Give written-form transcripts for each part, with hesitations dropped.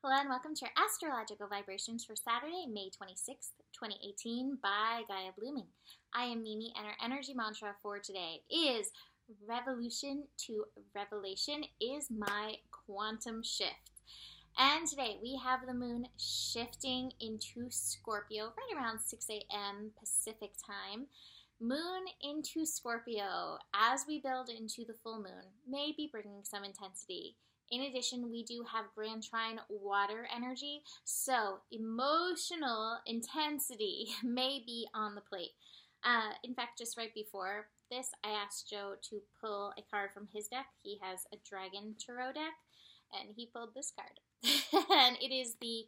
Hello and welcome to your astrological vibrations for Saturday, May 26th, 2018 by Gaia Blooming. I am Mimi and our energy mantra for today is Revolution to Revelation is my quantum shift. And today we have the moon shifting into Scorpio right around 6 a.m. Pacific time. Moon into Scorpio as we build into the full moon may be bringing some intensity. In addition, we do have Grand Trine water energy, so emotional intensity may be on the plate. In fact, just right before this, I asked Joe to pull a card from his deck. He has a Dragon Tarot deck, and he pulled this card. And it is the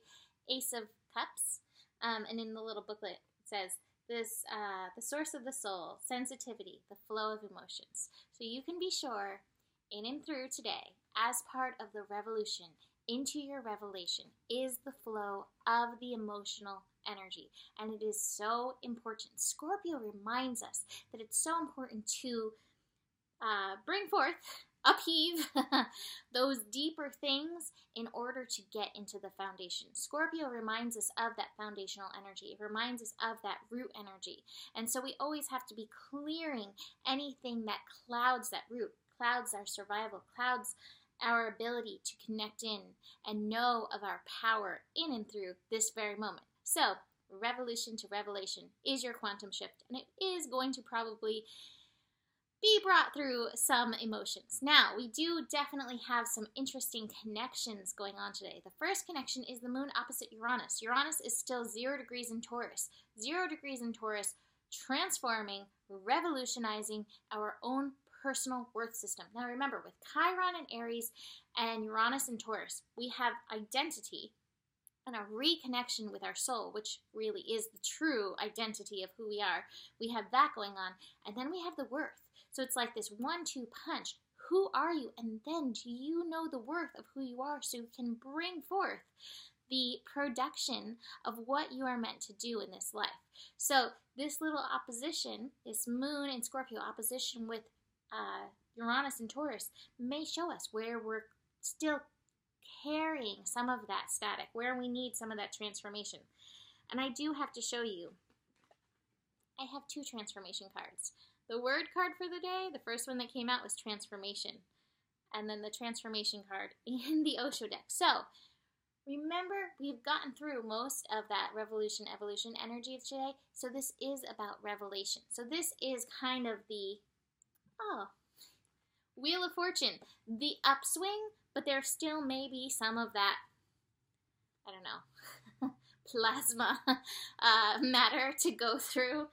Ace of Cups, and in the little booklet it says, the source of the soul, sensitivity, the flow of emotions. So you can be sure, in and through today, as part of the revolution into your revelation is the flow of the emotional energy. And it is so important. Scorpio reminds us that it's so important to bring forth, upheave those deeper things in order to get into the foundation. Scorpio reminds us of that foundational energy. It reminds us of that root energy. And so we always have to be clearing anything that clouds that root, clouds our survival, clouds our ability to connect in and know of our power in and through this very moment. So, revolution to revelation is your quantum shift, and it is going to probably be brought through some emotions. Now, we do definitely have some interesting connections going on today. The first connection is the moon opposite Uranus. Uranus is still 0 degrees in Taurus. 0 degrees in Taurus, transforming, revolutionizing our own personal worth system. Now remember, with Chiron and Aries and Uranus and Taurus, we have identity and a reconnection with our soul, which really is the true identity of who we are. We have that going on, and then we have the worth. So it's like this 1-2 punch. Who are you? And then do you know the worth of who you are so you can bring forth the production of what you are meant to do in this life? So this little opposition, this moon in Scorpio opposition with Uranus and Taurus, may show us where we're still carrying some of that static, where we need some of that transformation. And I do have to show you, I have 2 transformation cards. The word card for the day, the first one that came out was transformation, and then the transformation card in the Osho deck. So remember, we've gotten through most of that revolution, evolution energy of today, so this is about revelation. So this is kind of the Wheel of Fortune, the upswing, but there still may be some of that, I don't know, plasma matter to go through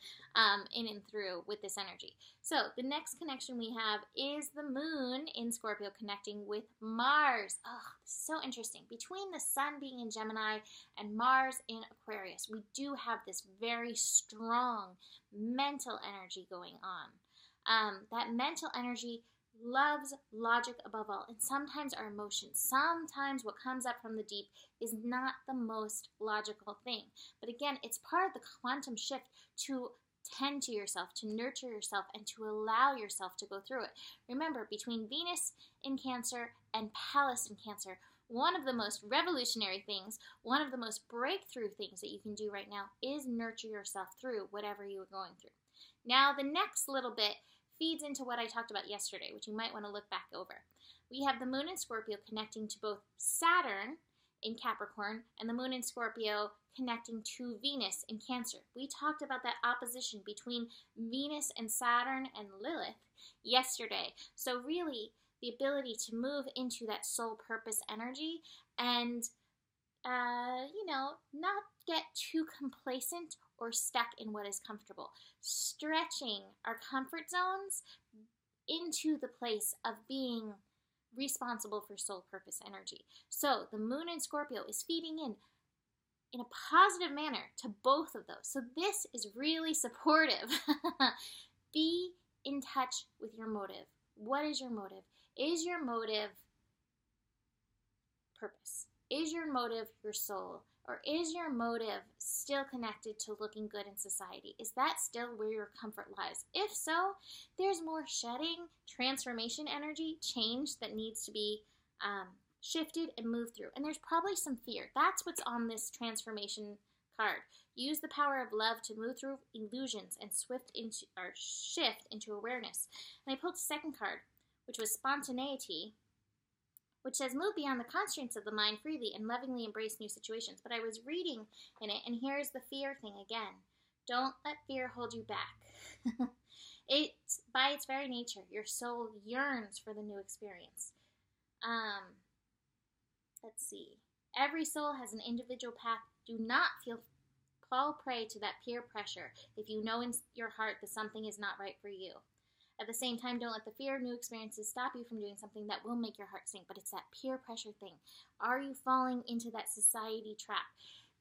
in and through with this energy. So the next connection we have is the moon in Scorpio connecting with Mars. Oh, this is so interesting. Between the sun being in Gemini and Mars in Aquarius, we do have this very strong mental energy going on. That mental energy loves logic above all, and sometimes our emotions, sometimes what comes up from the deep is not the most logical thing. But again, it's part of the quantum shift to tend to yourself, to nurture yourself, and to allow yourself to go through it. Remember, between Venus in Cancer and Pallas in Cancer, one of the most revolutionary things, one of the most breakthrough things that you can do right now is nurture yourself through whatever you are going through. Now, the next little bit feeds into what I talked about yesterday, which you might want to look back over. We have the moon in Scorpio connecting to both Saturn in Capricorn and the moon in Scorpio connecting to Venus in Cancer. We talked about that opposition between Venus and Saturn and Lilith yesterday. So really, the ability to move into that soul purpose energy and, not get too complacent or stuck in what is comfortable. Stretching our comfort zones into the place of being responsible for soul purpose energy. So the moon in Scorpio is feeding in a positive manner to both of those. So this is really supportive. Be in touch with your motive. What is your motive? Is your motive purpose? Is your motive your soul? Or is your motive still connected to looking good in society? Is that still where your comfort lies? If so, there's more shedding, transformation energy, change that needs to be shifted and moved through. And there's probably some fear. That's what's on this transformation card. Use the power of love to move through illusions and shift into awareness. And I pulled a second card, which was spontaneity, which says move beyond the constraints of the mind freely and lovingly embrace new situations. But I was reading in it, and here's the fear thing again. Don't let fear hold you back. It's by its very nature, your soul yearns for the new experience. Let's see. Every soul has an individual path. Do not fall prey to that peer pressure if you know in your heart that something is not right for you. At the same time, don't let the fear of new experiences stop you from doing something that will make your heart sink. But it's that peer pressure thing. Are you falling into that society trap?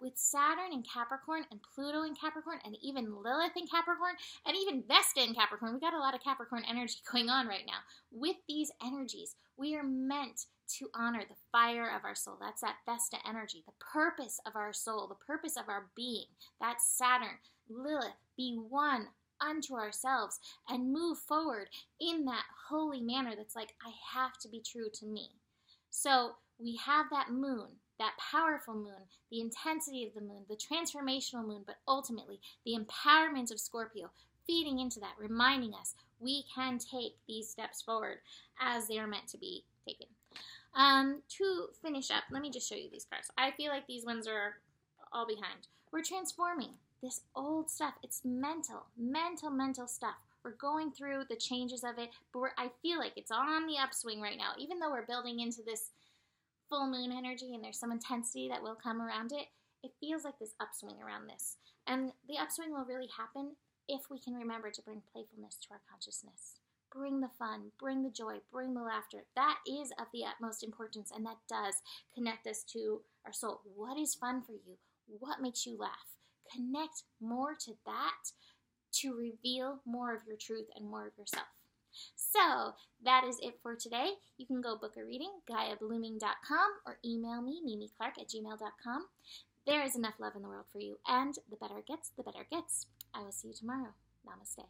With Saturn in Capricorn and Pluto in Capricorn and even Lilith in Capricorn and even Vesta in Capricorn, we got a lot of Capricorn energy going on right now. With these energies, we are meant to honor the fire of our soul. That's that Vesta energy, the purpose of our soul, the purpose of our being. That's Saturn, Lilith, be one unto ourselves and move forward in that holy manner that's like, I have to be true to me. So we have that moon, that powerful moon, the intensity of the moon, the transformational moon, but ultimately the empowerment of Scorpio feeding into that, reminding us we can take these steps forward as they are meant to be taken. To finish up, let me just show you these cards. I feel like these ones are all behind. We're transforming this old stuff. It's mental stuff. We're going through the changes of it, but I feel like it's on the upswing right now. Even though we're building into this full moon energy and there's some intensity that will come around it, it feels like this upswing around this. And the upswing will really happen if we can remember to bring playfulness to our consciousness. Bring the fun, bring the joy, bring the laughter. That is of the utmost importance, and that does connect us to our soul. What is fun for you? What makes you laugh? Connect more to that to reveal more of your truth and more of yourself. So that is it for today. You can go book a reading, GaiaBlooming.com, or email me, mimiclark@gmail.com. There is enough love in the world for you, and the better it gets, the better it gets. I will see you tomorrow. Namaste.